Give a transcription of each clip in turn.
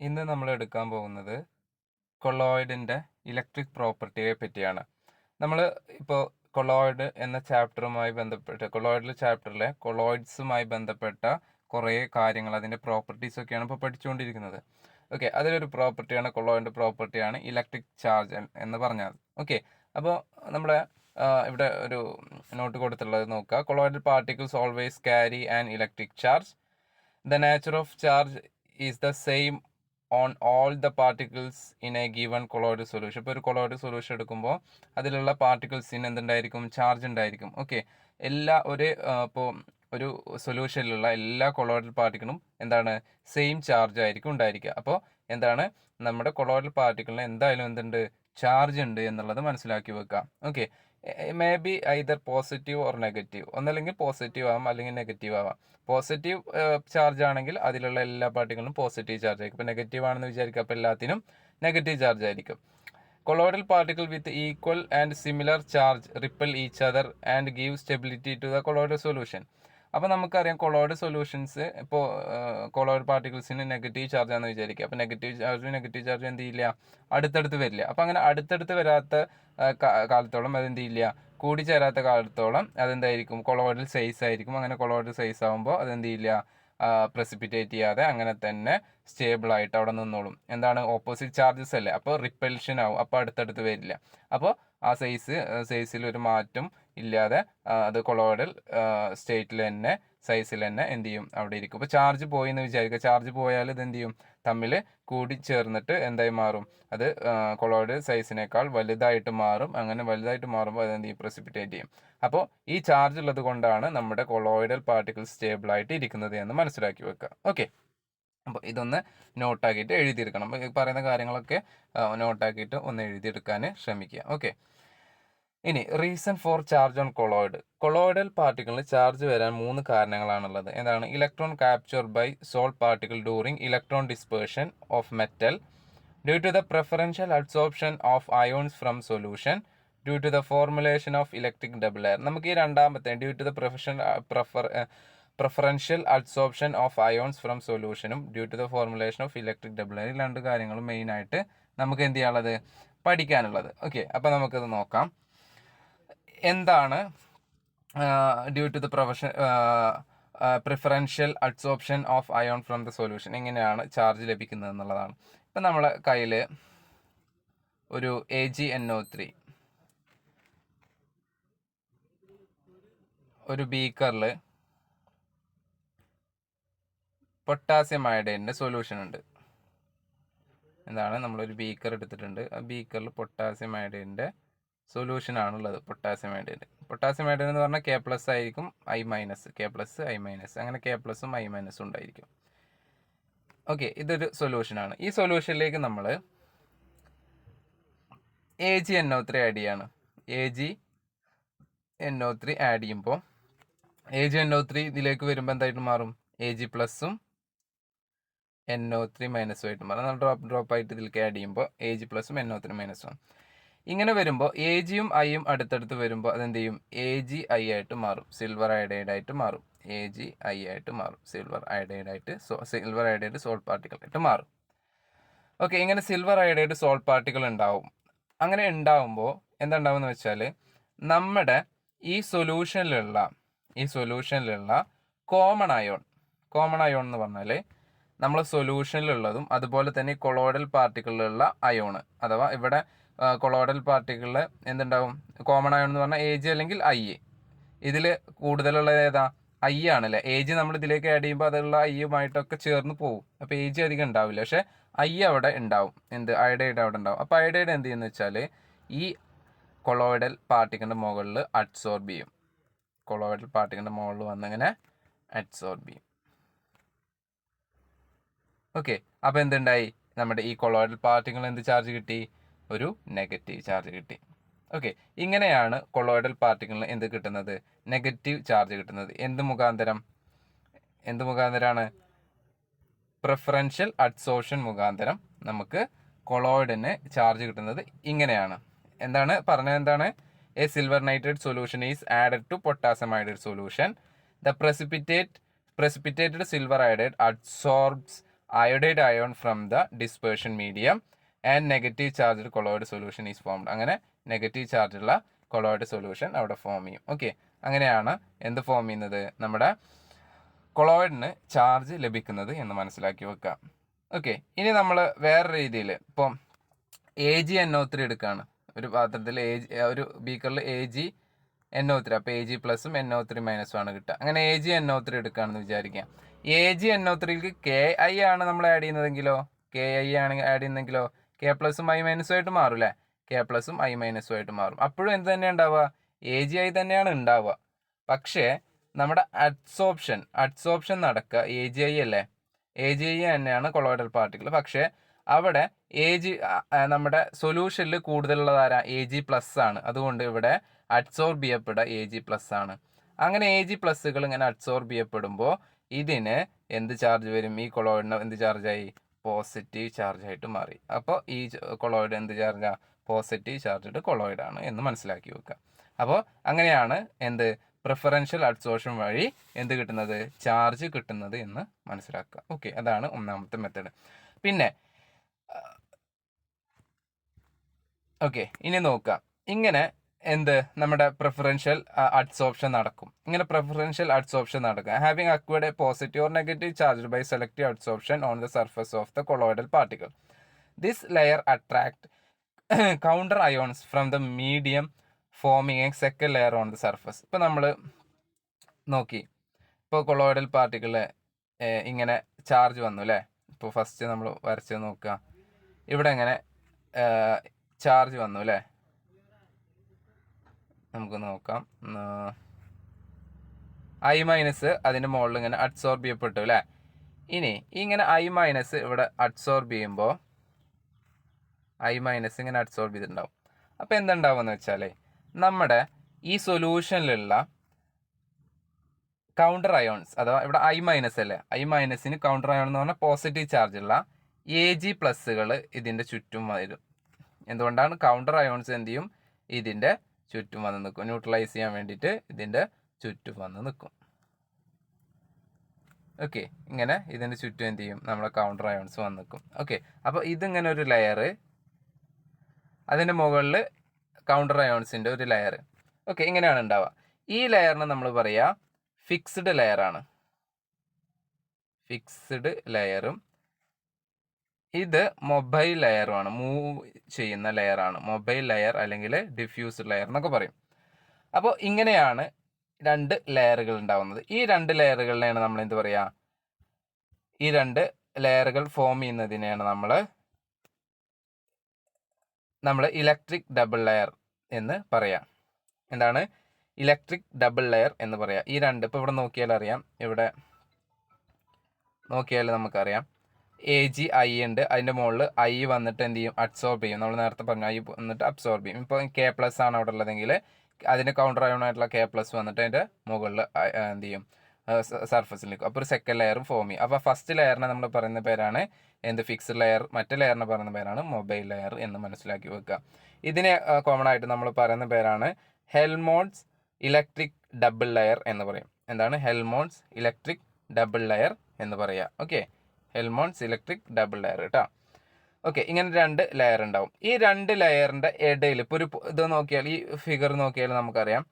ഇന്ന് നമ്മൾ എടുക്കാൻ പോകുന്നത് കൊളോയിഡിൻ്റെ ഇലക്ട്രിക് പ്രോപ്പർട്ടിയെ പറ്റിയാണ്. നമ്മൾ ഇപ്പോൾ കൊളോയിഡ് എന്ന ചാപ്റ്ററുമായി ബന്ധപ്പെട്ട് കൊളോയിഡിലെ ചാപ്റ്ററിലെ കൊളോയിഡ്സുമായി ബന്ധപ്പെട്ട കുറേ കാര്യങ്ങൾ അതിൻ്റെ പ്രോപ്പർട്ടീസൊക്കെയാണ് ഇപ്പോൾ പഠിച്ചുകൊണ്ടിരിക്കുന്നത്. ഓക്കെ, അതിലൊരു പ്രോപ്പർട്ടിയാണ് കൊളോയിഡിൻ്റെ പ്രോപ്പർട്ടിയാണ് ഇലക്ട്രിക് ചാർജ് എന്ന് പറഞ്ഞാൽ. ഓക്കെ, അപ്പോൾ നമ്മുടെ ഇവിടെ ഒരു നോട്ട് കൊടുത്തുള്ളത് നോക്കുക. Colloidal particles always carry an electric charge. The nature of charge is the same on all the particles in A given colloid solution. ഇപ്പോൾ ഒരു കൊളോയിഡ് സൊല്യൂഷൻ എടുക്കുമ്പോൾ അതിലുള്ള പാർട്ടിക്കിൾസിന് എന്തുണ്ടായിരിക്കും? ചാർജ് ഉണ്ടായിരിക്കും. ഓക്കെ, ഇപ്പോൾ ഒരു സൊല്യൂഷനിലുള്ള എല്ലാ കൊളോയിഡൽ പാർട്ടിക്കിളും എന്താണ്? സെയിം ചാർജ് ആയിരിക്കും ഉണ്ടായിരിക്കുക. അപ്പോൾ എന്താണ്? നമ്മുടെ കൊളോയിഡൽ പാർട്ടിക്കിളിന് എന്തായാലും എന്തുണ്ട്? ചാർജ് ഉണ്ട് എന്നുള്ളത് മനസ്സിലാക്കി വെക്കാം. Okay, may be either positive or negative. ഒന്നല്ലെങ്കിൽ പോസിറ്റീവ് ആവാം, അല്ലെങ്കിൽ നെഗറ്റീവ് ആവാം. പോസിറ്റീവ് ചാർജ് ആണെങ്കിൽ അതിലുള്ള എല്ലാ പാർട്ടിക്കിളും പോസിറ്റീവ് ചാർജ് ആയിരിക്കും. ഇപ്പോൾ നെഗറ്റീവ് ആണെന്ന് വിചാരിക്കുക, അപ്പോൾ എല്ലാത്തിനും നെഗറ്റീവ് ചാർജ് ആയിരിക്കും. Colloidal particle with equal and similar charge repel each other and give stability to the colloid solution. അപ്പോൾ നമുക്കറിയാം കൊളോയിഡ് സൊല്യൂഷൻസ് ഇപ്പോൾ കൊളോയിഡ് പാർട്ടിക്കിൾസിന് നെഗറ്റീവ് ചാർജ് ആണെന്ന് വിചാരിക്കുക. അപ്പോൾ നെഗറ്റീവ് ചാർജ് എന്ത് ചെയ്യില്ല? അടുത്തടുത്ത് വരില്ല. അപ്പോൾ അങ്ങനെ അടുത്തടുത്ത് വരാത്ത കാലത്തോളം അതെന്ത് ചെയ്യില്ല? കൂടിച്ചേരാത്ത കാലത്തോളം അതെന്തായിരിക്കും? കൊളോയിഡൽ സൈസ് ആയിരിക്കും. അങ്ങനെ കൊളോയിഡൽ സൈസ് ആകുമ്പോൾ അതെന്ത് ചെയ്യില്ല? പ്രസിപ്പിറ്റേറ്റ് ചെയ്യാതെ അങ്ങനെ തന്നെ സ്റ്റേബിൾ ആയിട്ട് അവിടെ നിന്നോളും. എന്താണ്? ഓപ്പോസിറ്റ് ചാർജസ് അല്ലേ, അപ്പോൾ റിപ്പൽഷൻ ആവും. അപ്പോൾ അടുത്തടുത്ത് വരില്ല. അപ്പോൾ ആ സൈസിൽ ഒരു മാറ്റം ഇല്ലാതെ അത് കൊളോയിഡൽ സ്റ്റേറ്റിൽ തന്നെ സൈസിൽ തന്നെ എന്ത് ചെയ്യും? അവിടെ ഇരിക്കും. ഇപ്പോൾ ചാർജ് പോയി എന്ന് വിചാരിക്കുക. ചാർജ് പോയാൽ ഇത് എന്ത് ചെയ്യും? തമ്മിൽ കൂടി ചേർന്നിട്ട് എന്തായി മാറും? അത് കൊളോയിഡ് സൈസിനേക്കാൾ വലുതായിട്ട് മാറും. അങ്ങനെ വലുതായിട്ട് മാറുമ്പോൾ അതെന്ത് ചെയ്യും? പ്രസിപ്പിറ്റേറ്റ് ചെയ്യും. അപ്പോൾ ഈ ചാർജ് ഉള്ളത് കൊണ്ടാണ് നമ്മുടെ കൊളോയിഡൽ പാർട്ടിക്കിൾ സ്റ്റേബിൾ ആയിട്ട് ഇരിക്കുന്നത് എന്ന് മനസ്സിലാക്കി വെക്കുക. ഓക്കെ, അപ്പോൾ ഇതൊന്ന് നോട്ടാക്കിയിട്ട് എഴുതിയെടുക്കണം. ഈ പറയുന്ന കാര്യങ്ങളൊക്കെ നോട്ടാക്കിയിട്ട് ഒന്ന് എഴുതിയെടുക്കാൻ ശ്രമിക്കുക. ഓക്കെ, ഇനി reason for charge on colloid. Colloidal പാർട്ടിക്കിളിന് ചാർജ് വരാൻ 3 കാരണങ്ങളാണുള്ളത്. എന്താണ്? Electron capture by salt particle during electron dispersion of metal, due to the preferential absorption of ions from solution, due to the formulation of electric double layer. നമുക്ക് ഈ രണ്ടാമത്തെ due to the preferential absorption of ions from സൊല്യൂഷനും due to the formulation of electric double layer, ഈ 2 കാര്യങ്ങളും മെയിനായിട്ട് നമുക്ക് എന്ത് ചെയ്യാനുള്ളത്? പഠിക്കാനുള്ളത്. ഓക്കെ, അപ്പോൾ നമുക്കത് നോക്കാം. എന്താണ് due to the preferential absorption of ion from the solution? എങ്ങനെയാണ് ചാർജ് ലഭിക്കുന്നത് എന്നുള്ളതാണ്. ഇപ്പം നമ്മളെ കയ്യിൽ ഒരു AgNO3 ഒരു ബീക്കറിൽ പൊട്ടാസ്യം അയഡൈഡിൻ്റെ സൊല്യൂഷൻ ഉണ്ട്. എന്താണ്? നമ്മളൊരു ബീക്കർ എടുത്തിട്ടുണ്ട്. ആ ബീക്കറിൽ പൊട്ടാസ്യം അയഡൈഡിൻ്റെ സൊല്യൂഷൻ ആണുള്ളത്. പൊട്ടാസ്യം അയഡൈഡ് എന്ന് പറഞ്ഞാൽ K+ ആയിരിക്കും, I-, K+, I-, അങ്ങനെ K+ഉം I- ഉണ്ടായിരിക്കും. ഓക്കെ, ഇതൊരു സൊല്യൂഷനാണ്. ഈ സൊല്യൂഷനിലേക്ക് നമ്മൾ AgNO3 ആഡ് ചെയ്യാണ്. AgNO3 ആഡ് ചെയ്യുമ്പോൾ AgNO3 ഇതിലേക്ക് വരുമ്പോൾ എന്തായിട്ട് മാറും? Ag+ഉം NO3- ആയിട്ട് മാറും. നമ്മൾ ഡ്രോപ്പ് ആയിട്ട് ഇതിലേക്ക് ആഡ് ചെയ്യുമ്പോൾ Ag+ഉം NO3- ഇങ്ങനെ വരുമ്പോൾ Agയും Iയും അടുത്തടുത്ത് വരുമ്പോൾ അതെന്ത് ചെയ്യും? Agi ആയിട്ട് മാറും, സിൽവർ അയഡൈഡ് ആയിട്ട് മാറും. Agi ആയിട്ട് മാറും, സിൽവർ അയഡൈഡ് സോൾട്ട് പാർട്ടിക്കിൾ ആയിട്ട് മാറും. ഓക്കെ, ഇങ്ങനെ സിൽവർ അയഡൈഡ് സോൾട്ട് പാർട്ടിക്കിൾ ഉണ്ടാവും. അങ്ങനെ ഉണ്ടാവുമ്പോൾ എന്താണ്ടാവുമെന്ന് വെച്ചാൽ നമ്മുടെ ഈ സൊല്യൂഷനിലുള്ള കോമൺ അയോൺ എന്ന് പറഞ്ഞാൽ നമ്മൾ സൊല്യൂഷനിലുള്ളതും അതുപോലെ തന്നെ കൊളോയിഡൽ പാർട്ടിക്കിളിലുള്ള അയോൺ, അഥവാ ഇവിടെ കൊളോയിഡൽ പാർട്ടിക്കിളിൽ എന്തുണ്ടാവും? കോമൺ അയോൺ എന്ന് പറഞ്ഞാൽ Ag അല്ലെങ്കിൽ I. ഇതിൽ കൂടുതലുള്ളത് ഏതാ? I ആണല്ലേ. Ag നമ്മൾ ഇതിലേക്ക് ആഡ് ചെയ്യുമ്പോൾ അതുള്ള Iയുമായിട്ടൊക്കെ ചേർന്ന് പോകും. അപ്പോൾ Ag അധികം ഉണ്ടാവില്ല, പക്ഷേ I അവിടെ ഉണ്ടാവും. അയഡൈഡ് അവിടെ ഉണ്ടാവും. അപ്പോൾ അയഡൈഡ് എന്ത് ചെയ്യുന്നു വെച്ചാൽ ഈ കൊളോയിഡൽ പാർട്ടിക്കിളിൻ്റെ മുകളിൽ അഡ്സോർബ് ചെയ്യും. കൊളോയിഡൽ പാർട്ടിക്കിളിൻ്റെ മുകളിൽ വന്നിങ്ങനെ അഡ്സോർബ് ചെയ്യും. ഓക്കെ, അപ്പോൾ എന്തുണ്ടായി? നമ്മുടെ ഈ കൊളോയിഡൽ പാർട്ടിക്കിൾ എന്ത് ചാർജ് കിട്ടി? ഒരു നെഗറ്റീവ് ചാർജ് കിട്ടി. ഓക്കെ, ഇങ്ങനെയാണ് കൊളോയിഡൽ പാർട്ടിക്കിളിന് എന്ത് കിട്ടുന്നത്? നെഗറ്റീവ് ചാർജ് കിട്ടുന്നത്. എന്ത് മുഖാന്തരമാണ്? പ്രിഫറൻഷ്യൽ അഡ്സോർപ്ഷൻ മുഖാന്തരം നമുക്ക് കൊളോയിഡിന് ചാർജ് കിട്ടുന്നത് ഇങ്ങനെയാണ്. എന്താണ്? A silver nitrate solution is added to potassium iodide solution. The precipitated silver iodide absorbs iodide ion from the dispersion medium and negative charged colloid solution is formed. അങ്ങനെ negative ചാർജുള്ള colloid solution അവിടെ form ചെയ്യും. Okay, അങ്ങനെയാണ് എന്ത് form ചെയ്യുന്നത്, നമ്മുടെ കൊളോയിഡിന് charge ലഭിക്കുന്നത് എന്ന് മനസ്സിലാക്കി വെക്കാം. ഓക്കെ, ഇനി നമ്മൾ വേറെ രീതിയിൽ ഇപ്പം AgNO3 എടുക്കുകയാണ്. ഒരു പാത്രത്തിൽ ഒരു ബീക്കറിൽ AgNO3, അപ്പോൾ Ag+ഉം NO3- ആണ് കിട്ടുക. അങ്ങനെ AgNO3 എടുക്കുകയാണെന്ന് വിചാരിക്കാം. AgNO3ക്ക് Ki ആണ് നമ്മൾ ആഡ് ചെയ്യുന്നതെങ്കിലോ, Ki ആണ് ആഡ് ചെയ്യുന്നതെങ്കിലോ K+ഉം I- ആയിട്ട് മാറും അല്ലേ, K+ഉം I- ആയിട്ട് മാറും. അപ്പോഴും എന്ത് തന്നെയാണ് ഉണ്ടാവുക, Agi തന്നെയാണ് ഉണ്ടാവുക. പക്ഷേ നമ്മുടെ അഡ്സോപ്ഷൻ നടക്കുക Agi അല്ലേ, Agi തന്നെയാണ് കൊളോയിഡൽ പാർട്ടിക്കിൾ. പക്ഷേ അവിടെ നമ്മുടെ സൊല്യൂഷനിൽ കൂടുതലുള്ളത് ആരാ, Ag+ ആണ്. അതുകൊണ്ട് ഇവിടെ അഡ്സോർബ് ചെയ്യപ്പെടുക Ag+ ആണ്. അങ്ങനെ Ag+കൾ ഇങ്ങനെ അഡ്സോർബ് ചെയ്യപ്പെടുമ്പോൾ ഇതിന് എന്ത് ചാർജ് വരും, ഈ കൊളോയിഡിന് എന്ത് ചാർജായി, പോസിറ്റീവ് ചാർജായിട്ട് മാറി. അപ്പോൾ ഈ കൊളോയിഡ് എന്ത് ചാർജാ, പോസിറ്റീവ് ചാർജ്ഡ് കൊളോയിഡാണ് എന്ന് മനസ്സിലാക്കി വെക്കുക. അപ്പോൾ അങ്ങനെയാണ് എന്ത് പ്രിഫറൻഷ്യൽ അഡ്സോർഷൻ വഴി എന്ത് കിട്ടുന്നത്, ചാർജ് കിട്ടുന്നത് എന്ന് മനസ്സിലാക്കുക. ഓക്കെ, അതാണ് ഒന്നാമത്തെ മെത്തേഡ്. പിന്നെ ഓക്കെ, ഇനി നോക്കാം. ഇങ്ങനെ എന്ത് നമ്മുടെ പ്രിഫറൻഷ്യൽ അഡ്സോർപ്ഷൻ നടക്കും. ഇങ്ങനെ പ്രിഫറൻഷ്യൽ അഡ്സോർപ്ഷൻ നടക്കുക having acquired a positive or negative charge by selective adsorption on the surface of the colloidal particle. This layer attract counter ions from the medium forming a second layer on the surface. ഇപ്പോൾ നമ്മൾ നോക്കി, ഇപ്പോൾ colloidal particle ഇങ്ങനെ charge വന്നു അല്ലേ. ഇപ്പോൾ first നമ്മൾ വരച്ച് നോക്കുക, ഇവിടെ ഇങ്ങനെ ചാർജ് വന്നു അല്ലേ. നമുക്ക് നോക്കാം, I- അതിൻ്റെ മുകളിൽ ഇങ്ങനെ അഡ്സോർബ് ചെയ്യപ്പെട്ടു അല്ലേ. ഇനി ഇങ്ങനെ I- ഇവിടെ അഡ്സോർബ് ചെയ്യുമ്പോൾ I- ഇങ്ങനെ അഡ്സോർബ് ചെയ്തിട്ടുണ്ടാവും. അപ്പോൾ എന്തുണ്ടാവുമെന്ന് വെച്ചാൽ നമ്മുടെ ഈ സൊല്യൂഷനിലുള്ള കൗണ്ടർ അയോൺസ്, അഥവാ ഇവിടെ I- അല്ലേ, I- കൗണ്ടർ അയോൺ എന്ന് പറഞ്ഞാൽ പോസിറ്റീവ് ചാർജുള്ള Ag+ ഇതിൻ്റെ ചുറ്റും വരും. എന്തുകൊണ്ടാണ്, കൗണ്ടർ അയോൺസ് എന്ത് ചെയ്യും, ഇതിൻ്റെ ചുറ്റും വന്ന് നിൽക്കും, ന്യൂട്രലൈസ് ചെയ്യാൻ വേണ്ടിയിട്ട് ഇതിൻ്റെ ചുറ്റും വന്ന് നിൽക്കും. ഓക്കെ, ഇങ്ങനെ ഇതിൻ്റെ ചുറ്റും എന്ത് ചെയ്യും, നമ്മളെ കൗണ്ടർ അയോൺസ് വന്ന് നിൽക്കും. ഓക്കെ, അപ്പോൾ ഇതിങ്ങനെ ഒരു ലെയർ, അതിൻ്റെ മുകളിൽ കൗണ്ടർ അയോൺസിൻ്റെ ഒരു ലെയർ. ഓക്കെ, ഇങ്ങനെയാണ് ഉണ്ടാവുക. ഈ ലെയറിന് നമ്മൾ പറയുക ഫിക്സ്ഡ് ലെയറാണ്. ഫിക്സ്ഡ് ലെയറും ഇത് മൊബൈൽ ലെയറുമാണ്, മൂവ് ചെയ്യുന്ന ലെയറാണ്. മൊബൈൽ ലെയർ അല്ലെങ്കിൽ ഡിഫ്യൂസ്ഡ് ലെയർ എന്നൊക്കെ പറയും. അപ്പോൾ ഇങ്ങനെയാണ് രണ്ട് ലെയറുകൾ ഉണ്ടാവുന്നത്. ഈ രണ്ട് ലെയറുകളിലാണ് നമ്മൾ എന്ത് പറയുക, ഈ രണ്ട് ലെയറുകൾ ഫോം ചെയ്യുന്നതിനെയാണ് നമ്മൾ ഇലക്ട്രിക് ഡബിൾ ലെയർ എന്ന് പറയാം. എന്താണ് ഇലക്ട്രിക് ഡബിൾ ലെയർ എന്ന് പറയാം. ഈ രണ്ട് ഇപ്പോൾ ഇവിടെ നോക്കിയാൽ അറിയാം, ഇവിടെ നോക്കിയാൽ നമുക്കറിയാം Agi ഉണ്ട്, അതിൻ്റെ മുകളിൽ I വന്നിട്ട് എന്ത് ചെയ്യും, അബ്സോർബ് ചെയ്യും. നമ്മൾ നേരത്തെ പറഞ്ഞു I വന്നിട്ട് അബ്സോർബ് ചെയ്യും. ഇപ്പോൾ K+ ആണ് അവിടെ ഉള്ളതെങ്കിൽ അതിന് കൗണ്ടർ അയോണായിട്ടുള്ള K+ വന്നിട്ട് അതിൻ്റെ മുകളിൽ എന്ത് ചെയ്യും, സർഫസിൽ നിൽക്കും. അപ്പോൾ ഒരു സെക്കൻഡ് ലെയറും ഫോം ചെയ്യും. അപ്പോൾ ഫസ്റ്റ് ലെയറിനെ നമ്മൾ പറയുന്ന പേരാണ് എന്ത്, ഫിക്സ്ഡ് ലെയർ. മറ്റേ ലെയറിനെ പറയുന്ന പേരാണ് മൊബൈൽ ലെയർ എന്ന് മനസ്സിലാക്കി വെക്കുക. ഇതിനെ കോമൺ ആയിട്ട് നമ്മൾ പറയുന്ന പേരാണ് ഹെൽമോൾട്ട്സ് ഇലക്ട്രിക് ഡബിൾ ലെയർ എന്ന് പറയും. എന്താണ് ഹെൽമോൾട്ട്സ് ഇലക്ട്രിക് ഡബിൾ ലെയർ എന്ന് പറയുക. Okay, Helmholtz electric double layer കേട്ടോ. ഓക്കെ, ഇങ്ങനെ രണ്ട് ലെയർ ഉണ്ടാവും. ഈ രണ്ട് ലെയറിൻ്റെ ഇടയിൽ ഇപ്പോൾ ഒരു ഇത് നോക്കിയാൽ, ഈ ഫിഗർ നോക്കിയാൽ നമുക്കറിയാം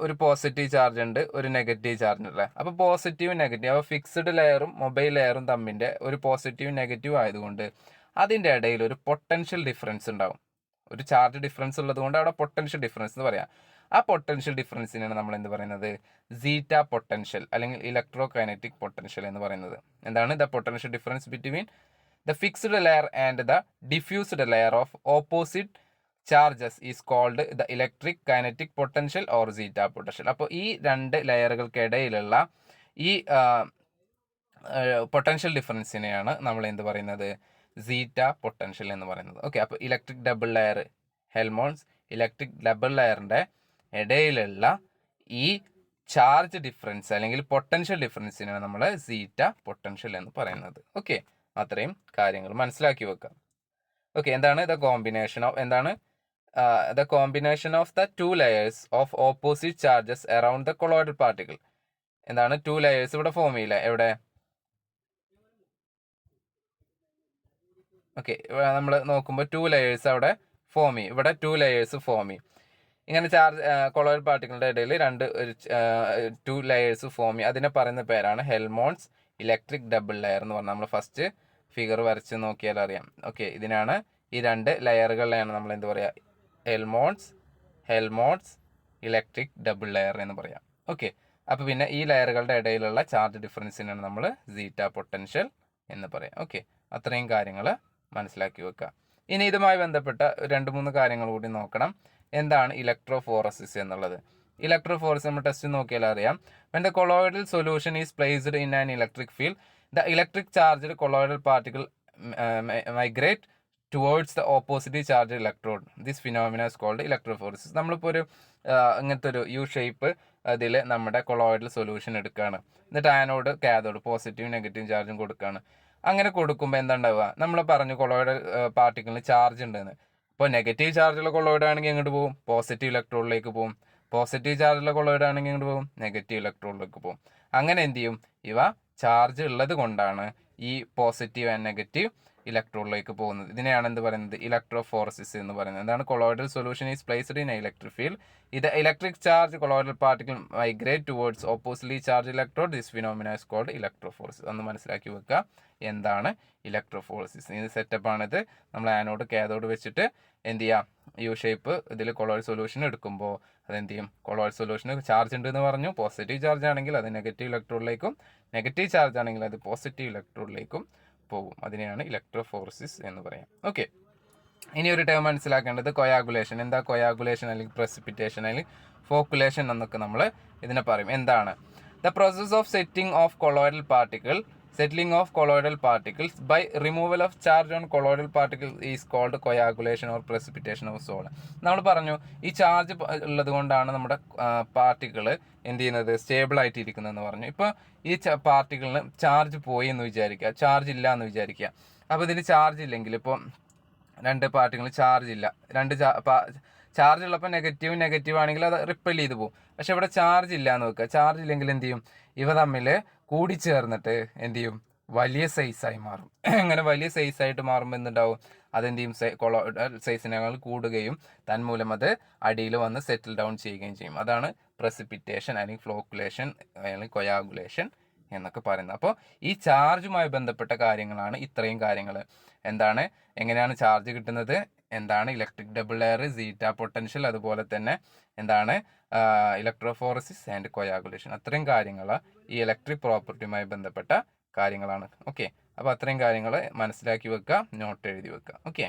ഒരു പോസിറ്റീവ് ചാർജ് ഉണ്ട്, ഒരു നെഗറ്റീവ് ചാർജ് ഉണ്ട്. അപ്പോൾ പോസിറ്റീവ് നെഗറ്റീവ്, അപ്പോൾ ഫിക്സ്ഡ് ലെയറും മൊബൈൽ ലെയറും തമ്മിൻ്റെ ഒരു പോസിറ്റീവ് നെഗറ്റീവ് ആയതുകൊണ്ട് അതിൻ്റെ ഇടയിൽ ഒരു പൊട്ടൻഷ്യൽ ഡിഫറൻസ് ഉണ്ടാവും. ഒരു ചാർജ് ഡിഫറൻസ് ഉള്ളത് കൊണ്ട് അവിടെ പൊട്ടൻഷ്യൽ ഡിഫറൻസ് എന്ന് പറയാം. ആ പൊട്ടൻഷ്യൽ ഡിഫറൻസിനാണ് നമ്മൾ എന്ത് പറയുന്നത്, സീറ്റ പൊട്ടൻഷ്യൽ അല്ലെങ്കിൽ ഇലക്ട്രോ കൈനറ്റിക് പൊട്ടൻഷ്യൽ എന്ന് പറയുന്നത്. എന്താണ് the potential difference between the fixed layer and the diffused layer of opposite charges is called the electric kinetic potential or zeta potential. അപ്പോൾ ഈ രണ്ട് ലെയറുകൾക്കിടയിലുള്ള ഈ പൊട്ടൻഷ്യൽ ഡിഫറൻസിനെയാണ് നമ്മൾ എന്ത് പറയുന്നത്, സീറ്റ പൊട്ടൻഷ്യൽ എന്ന് പറയുന്നത്. ഓക്കെ, അപ്പോൾ electric double layer, Helmholtz electric double ലെയറിൻ്റെ ഇടയിലുള്ള ഈ ചാർജ് ഡിഫറൻസ് അല്ലെങ്കിൽ പൊട്ടൻഷ്യൽ ഡിഫറൻസിനാണ് നമ്മൾ സീറ്റ പൊട്ടൻഷ്യൽ എന്ന് പറയുന്നത്. ഓക്കെ, അത്രയും കാര്യങ്ങൾ മനസ്സിലാക്കി വെക്കാം. ഓക്കെ, എന്താണ് ദ കോമ്പിനേഷൻ ഓഫ്, എന്താണ് the combination of the two layers of opposite charges around the colloidal particle. എന്താണ് ടു ലെയേഴ്സ് ഇവിടെ ഫോം ചെയ്യില്ല, എവിടെ ഓക്കെ, നമ്മൾ നോക്കുമ്പോൾ 2 ലെയേഴ്സ് അവിടെ ഫോം ചെയ്യും. ഇവിടെ 2 ലെയേഴ്സ് ഫോം ചെയ്യും. ഇങ്ങനെ ചാർജ് കൊളോയിഡ് പാർട്ടിക്കിളിൻ്റെ ഇടയിൽ 2 ലെയേഴ്സ് ഫോം ചെയ്യും. അതിനെ പറയുന്ന പേരാണ് ഹെൽമോൺസ് ഇലക്ട്രിക് ഡബിൾ ലെയർ എന്ന് പറഞ്ഞാൽ നമ്മൾ ഫസ്റ്റ് ഫിഗർ വരച്ച് നോക്കിയാൽ അറിയാം. ഓക്കെ, ഇതിനാണ് ഈ 2 ലെയറുകളിലാണ് നമ്മൾ എന്ത് പറയുക, ഹെൽമോൺസ് ഇലക്ട്രിക് ഡബിൾ ലെയർ എന്ന് പറയാം. ഓക്കെ, അപ്പോൾ പിന്നെ ഈ ലെയറുകളുടെ ഇടയിലുള്ള ചാർജ് ഡിഫറൻസിനാണ് നമ്മൾ സീറ്റ പൊട്ടൻഷ്യൽ എന്ന് പറയാം. ഓക്കെ, അത്രയും കാര്യങ്ങൾ മനസ്സിലാക്കി വെക്കുക. ഇനി ഇതുമായി ബന്ധപ്പെട്ട 2-3 കാര്യങ്ങൾ കൂടി നോക്കണം. എന്താണ് ഇലക്ട്രോഫോറസിസ് എന്നുള്ളത്? ഇലക്ട്രോഫോറസിസ് നമ്മൾ ടെസ്റ്റ് നോക്കിയാൽ അറിയാം. when the colloidal solution is placed in an electric field, the electric charged colloidal particle migrate towards the opposite charged electrode. This phenomena is called electrophoresis. നമ്മളിപ്പോൾ ഒരു ഇങ്ങനത്തെ ഒരു യു ഷേപ്പ് അതിൽ നമ്മുടെ കൊളോയിഡൽ സൊല്യൂഷൻ എടുക്കുകയാണ്. എന്നിട്ട് ആനോഡ് കാഥോഡ് പോസിറ്റീവ് നെഗറ്റീവ് ചാർജും കൊടുക്കുകയാണ്. അങ്ങനെ കൊടുക്കുമ്പോൾ എന്താ ഉണ്ടാവുക, നമ്മൾ പറഞ്ഞു കൊളോയിഡൽ പാർട്ടിക്കിളിന് ചാർജ് ഉണ്ടെന്ന്. ഇപ്പോൾ നെഗറ്റീവ് ചാർജുള്ള കൊളോയിഡ് ആണെങ്കിൽ എങ്ങോട്ട് പോകും, പോസിറ്റീവ് ഇലക്ട്രോണിലേക്ക് പോകും. പോസിറ്റീവ് ചാർജുള്ള കൊളോയിഡ് ആണെങ്കിൽ എങ്ങോട്ട് പോകും, നെഗറ്റീവ് ഇലക്ട്രോണിലേക്ക് പോകും. അങ്ങനെ എന്ത് ചെയ്യും, ഇവ ചാർജ് ഉള്ളത് കൊണ്ടാണ് ഈ പോസിറ്റീവ് ആൻഡ് നെഗറ്റീവ് ഇലക്ട്രോണിലേക്ക് പോകുന്നത്. ഇതിനെയാണ് എന്ത് പറയുന്നത്, ഇലക്ട്രോഫോറസിസ് എന്ന് പറയുന്നത്. എന്താണ്, colloidal solution is placed in electric field. ഇത് electric charge colloidal particle migrate towards oppositely charge electrode. This phenomena is called electrophoresis. ഒന്ന് മനസ്സിലാക്കി വെക്കുക, എന്താണ് ഇലക്ട്രോഫോറസിസ്. ഇത് സെറ്റപ്പാണിത്. നമ്മൾ ആനോഡ് കാഥോഡ് വെച്ചിട്ട് എന്ത് ചെയ്യാം, യു ഷേപ്പ് ഇതിൽ കൊളോയിഡ് സൊല്യൂഷൻ എടുക്കുമ്പോൾ അതെന്ത് ചെയ്യും, കൊളോയിഡ് സൊല്യൂഷന് ചാർജ് ഉണ്ട് എന്ന് പറഞ്ഞു. പോസിറ്റീവ് ചാർജ് ആണെങ്കിൽ അത് നെഗറ്റീവ് ഇലക്ട്രോണിലേക്കും, നെഗറ്റീവ് ചാർജ് ആണെങ്കിൽ അത് പോസിറ്റീവ് ഇലക്ട്രോണിലേക്കും പോകും. അതിനെയാണ് ഇലക്ട്രോഫോറസിസ് എന്ന് പറയാം. ഓക്കെ, ഇനി ഒരു ടേം മനസ്സിലാക്കേണ്ടത് കൊയാഗുലേഷൻ. എന്താ കൊയാഗുലേഷൻ അല്ലെങ്കിൽ പ്രസിപ്പിറ്റേഷൻ അല്ലെങ്കിൽ ഫോക്കുലേഷൻ എന്നൊക്കെ നമ്മൾ ഇതിനെ പറയും. എന്താണ്, the process of settling of colloidal particles by removal of charge on colloidal particles is called coagulation or precipitation of solid. നമ്മൾ പറഞ്ഞു ഈ ചാർജ് ഉള്ളത് കൊണ്ടാണ് നമ്മുടെ പാർട്ടിക്കിൾ എന്ത് ചെയ്യുന്നത്, സ്റ്റേബിൾ ആയിട്ട് ഇരിക്കുന്നതെന്ന് പറഞ്ഞു. ഇപ്പോൾ ഈ പാർട്ടിക്കിളിന് ചാർജ് പോയി എന്ന് വിചാരിക്കുക, ചാർജ് ഇല്ല എന്ന് വിചാരിക്കുക. അപ്പോൾ ഇതിന് ചാർജ് ഇല്ലെങ്കിൽ, ഇപ്പോൾ 2 പാർട്ടിക്കിൾ ചാർജ് ഇല്ല, ചാർജ് ഉള്ളപ്പോൾ നെഗറ്റീവ് ആണെങ്കിൽ അത് റിപ്പൽ ചെയ്ത് പോകും. പക്ഷെ ഇവിടെ ചാർജ് ഇല്ല എന്ന് വെക്കുക. ചാർജ് ഇല്ലെങ്കിൽ എന്ത് ചെയ്യും, ഇവ തമ്മിൽ കൂടിച്ചേർന്നിട്ട് എന്ത് ചെയ്യും, വലിയ സൈസായി മാറും. അങ്ങനെ വലിയ സൈസായിട്ട് മാറുമ്പോൾ എന്തുണ്ടാവും, അതെന്ത് ചെയ്യും, സൈസിനേക്കാൾ കൂടുകയും തന്മൂലം അത് അടിയിൽ വന്ന് സെറ്റിൽ ഡൗൺ ചെയ്യുകയും ചെയ്യും. അതാണ് പ്രസിപ്പിറ്റേഷൻ അല്ലെങ്കിൽ ഫ്ലോക്കുലേഷൻ അല്ലെങ്കിൽ കൊയാഗുലേഷൻ എന്നൊക്കെ പറയുന്നത്. അപ്പോൾ ഈ ചാർജുമായി ബന്ധപ്പെട്ട കാര്യങ്ങളാണ് ഇത്രയും കാര്യങ്ങൾ. എന്താണ്, എങ്ങനെയാണ് ചാർജ് കിട്ടുന്നത്, എന്താണ് ഇലക്ട്രിക് ഡബിൾ ലെയർ, സീറ്റ പൊട്ടൻഷ്യൽ, അതുപോലെ തന്നെ എന്താണ് ഇലക്ട്രോഫോറസിസ് ആൻഡ് കൊയാഗുലേഷൻ. അത്രയും കാര്യങ്ങൾ ഈ ഇലക്ട്രിക് പ്രോപ്പർട്ടിയുമായി ബന്ധപ്പെട്ട കാര്യങ്ങളാണ്. ഓക്കെ, അപ്പോൾ അത്രയും കാര്യങ്ങൾ മനസ്സിലാക്കി വെക്കുക, നോട്ട് എഴുതി വെക്കുക. ഓക്കെ.